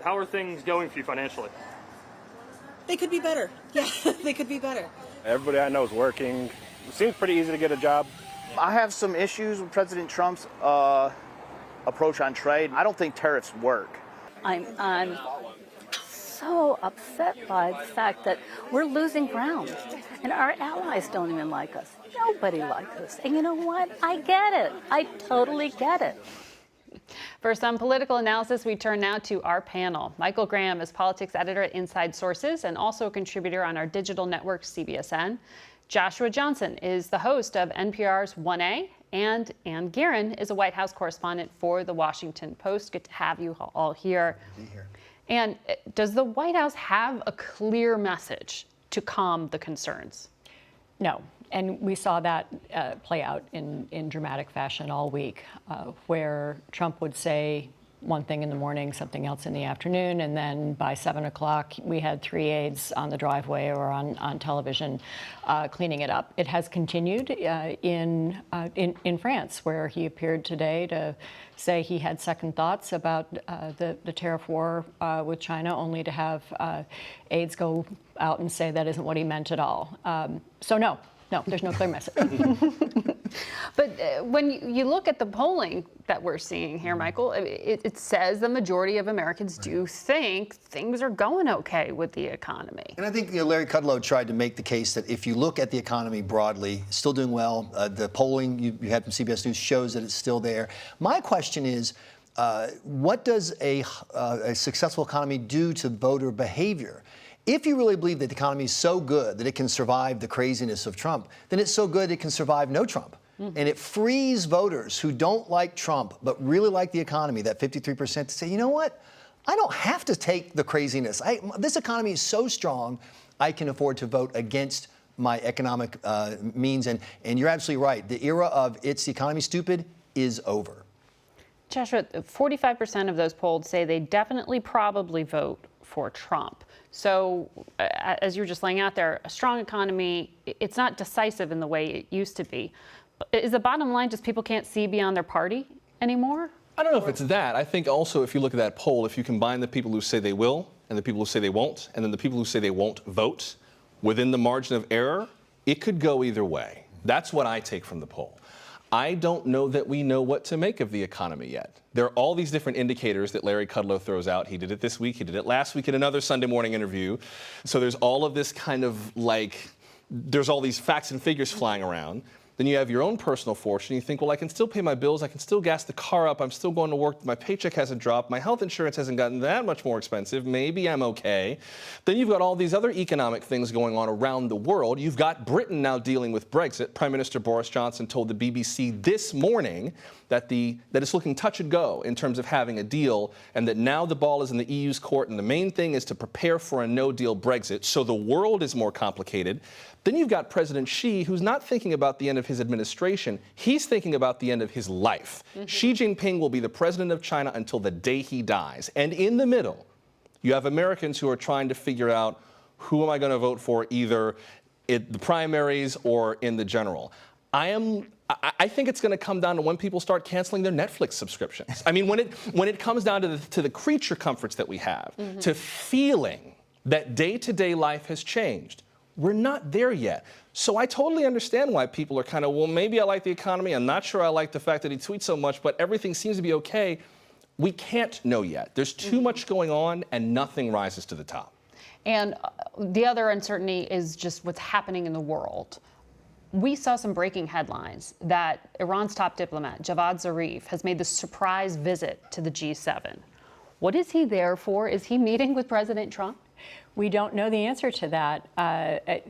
How are things going for you financially? They could be better. Yeah, they could be better. Everybody I know is working. It seems pretty easy to get a job. I have some issues with President Trump's approach on trade. I don't think tariffs work. I'm so upset by the fact that we're losing ground, and our allies don't even like us. Nobody likes us. And you know what? I get it. I totally get it. For some political analysis, we turn now to our panel. Michael Graham is politics editor at Inside Sources and also a contributor on our digital network, CBSN. Joshua Johnson is the host of NPR's 1A, and Ann Gearan is a White House correspondent for The Washington Post. Good to have you all here. And does the White House have a clear message to calm the concerns? No. And we saw that play out in dramatic fashion all week, where Trump would say one thing in the morning, something else in the afternoon, and then by 7 o'clock, we had 3 aides on the driveway or on television cleaning it up. It has continued in France, where he appeared today to say he had second thoughts about the tariff war with China, only to have aides go out and say that isn't what he meant at all. So no, there's no clear message. But when you look at the polling that we're seeing here, Michael, it says the majority of Americans do think things are going okay with the economy. And I think Larry Kudlow tried to make the case that if you look at the economy broadly, still doing well. The polling you had from CBS News shows that it's still there. My question is, what does a successful economy do to voter behavior? If you really believe that the economy is so good that it can survive the craziness of Trump, then it's so good it can survive no Trump. And it frees voters who don't like Trump but really like the economy, that 53%, to say, you know what? I don't have to take the craziness. This economy is so strong, I can afford to vote against my economic means. And you're absolutely right. The era of it's the economy stupid is over. Joshua, 45% of those polled say they definitely probably vote for Trump. So as you were just laying out there, a strong economy, it's not decisive in the way it used to be. Is the bottom line just people can't see beyond their party anymore? I don't know if it's that. I think also if you look at that poll, if you combine the people who say they will and the people who say they won't, and then the people who say they won't vote, within the margin of error, it could go either way. That's what I take from the poll. I don't know that we know what to make of the economy yet. There are all these different indicators that Larry Kudlow throws out. He did it this week. He did it last week in another Sunday morning interview. So there's all of this kind of there's all these facts and figures flying around. Then you have your own personal fortune. You think, well, I can still pay my bills. I can still gas the car up. I'm still going to work. My paycheck hasn't dropped. My health insurance hasn't gotten that much more expensive. Maybe I'm okay. Then you've got all these other economic things going on around the world. You've got Britain now dealing with Brexit. Prime Minister Boris Johnson told the BBC this morning that it's looking touch and go in terms of having a deal, and that now the ball is in the EU's court, and the main thing is to prepare for a no-deal Brexit. So the world is more complicated. Then you've got President Xi, who's not thinking about the end of his administration. He's thinking about the end of his life. Xi Jinping will be the president of China until the day he dies. And in the middle, you have Americans who are trying to figure out, who am I going to vote for, either in the primaries or in the general. I think it's going to come down to when people start canceling their Netflix subscriptions. I mean, when it comes down to the creature comforts that we have, to feeling that day-to-day life has changed, we're not there yet. So I totally understand why people are kind of, well, maybe I like the economy. I'm not sure I like the fact that he tweets so much, but everything seems to be okay. We can't know yet. There's too much going on, and nothing rises to the top. And the other uncertainty is just what's happening in the world. We saw some breaking headlines that Iran's top diplomat, Javad Zarif, has made this surprise visit to the G7. What is he there for? Is he meeting with President Trump? We don't know the answer to that.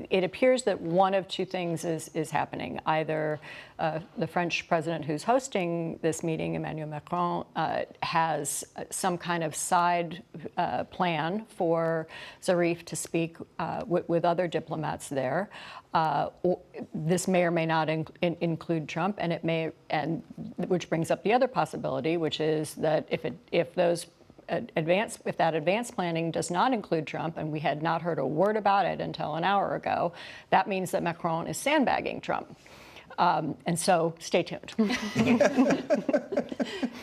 It appears that one of two things is happening. Either the French president who's hosting this meeting, Emmanuel Macron, has some kind of side plan for Zarif to speak with other diplomats there. This may or may not include Trump, and which brings up the other possibility, which is that if that advanced planning does not include Trump, and we had not heard a word about it until an hour ago, that means that Macron is sandbagging Trump. And so stay tuned.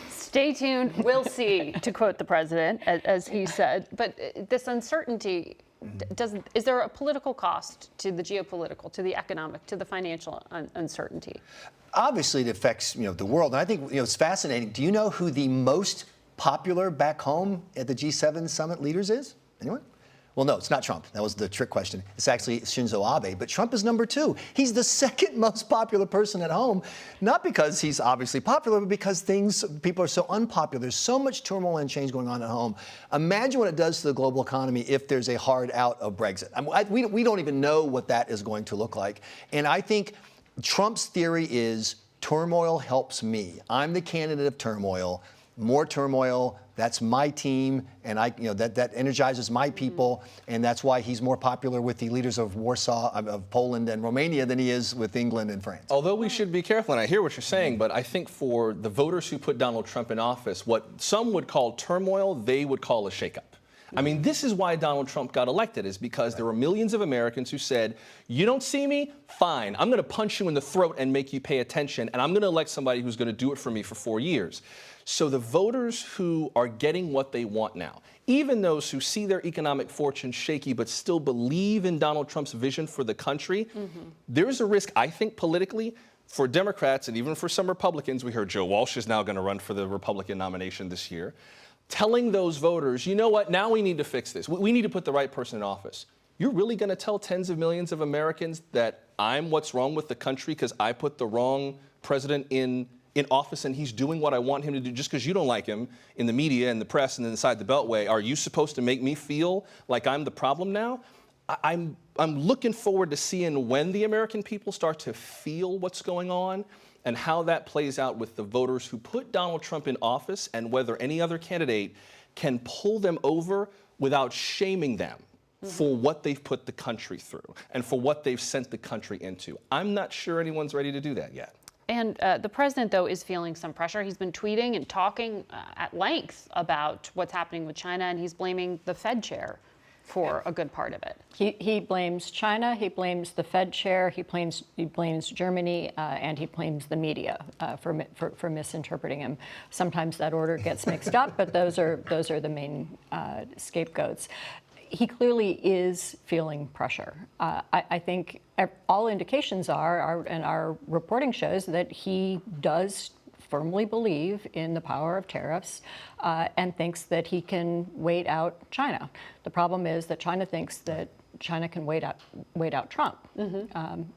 Stay tuned. We'll see, to quote the president, as he said. But this uncertainty, is there a political cost to the geopolitical, to the economic, to the financial uncertainty? Obviously, it affects the world, and I think it's fascinating. Do you know who the most popular back home at the G7 summit leaders is? Anyone? Well, no, it's not Trump. That was the trick question. It's actually Shinzo Abe, but Trump is number 2. He's the second most popular person at home, not because he's obviously popular, but because people are so unpopular. There's so much turmoil and change going on at home. Imagine what it does to the global economy if there's a hard out of Brexit. We don't even know what that is going to look like. And I think Trump's theory is turmoil helps me. I'm the candidate of turmoil. More turmoil, that's my team, and that energizes my people, and that's why he's more popular with the leaders of of Poland and Romania than he is with England and France. Although we should be careful, and I hear what you're saying, but I think for the voters who put Donald Trump in office, what some would call turmoil, they would call a shakeup. I mean, this is why Donald Trump got elected, is because there were millions of Americans who said, you don't see me? Fine. I'm going to punch you in the throat and make you pay attention, and I'm going to elect somebody who's going to do it for me for 4 years. So the voters who are getting what they want now, even those who see their economic fortune shaky but still believe in Donald Trump's vision for the country, there's a risk, I think, politically, for Democrats and even for some Republicans. We heard Joe Walsh is now going to run for the Republican nomination this year, telling those voters, you know what, now we need to fix this. We need to put the right person in office. You're really going to tell tens of millions of Americans that I'm what's wrong with the country because I put the wrong president in office and he's doing what I want him to do just because you don't like him in the media and the press and inside the Beltway? Are you supposed to make me feel like I'm the problem now? I'm looking forward to seeing when the American people start to feel what's going on and how that plays out with the voters who put Donald Trump in office and whether any other candidate can pull them over without shaming them for what they've put the country through and for what they've sent the country into. I'm not sure anyone's ready to do that yet. And the president, though, is feeling some pressure. He's been tweeting and talking at length about what's happening with China, and he's blaming the Fed chair for a good part of it. He blames China, he blames the Fed chair, he blames Germany, and he blames the media for misinterpreting him. Sometimes that order gets mixed up, but those are the main scapegoats. He clearly is feeling pressure. I think all indications are, and our reporting shows, that he does firmly believe in the power of tariffs and thinks that he can wait out China. The problem is that China thinks that China can wait out Trump.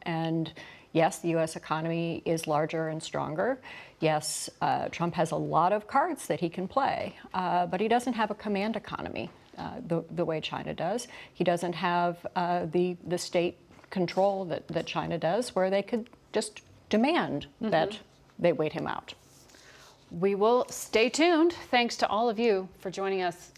And yes, the U.S. economy is larger and stronger. Yes, Trump has a lot of cards that he can play, but he doesn't have a command economy the way China does. He doesn't have the state control that China does, where they could just demand that they wait him out. We will stay tuned. Thanks to all of you for joining us.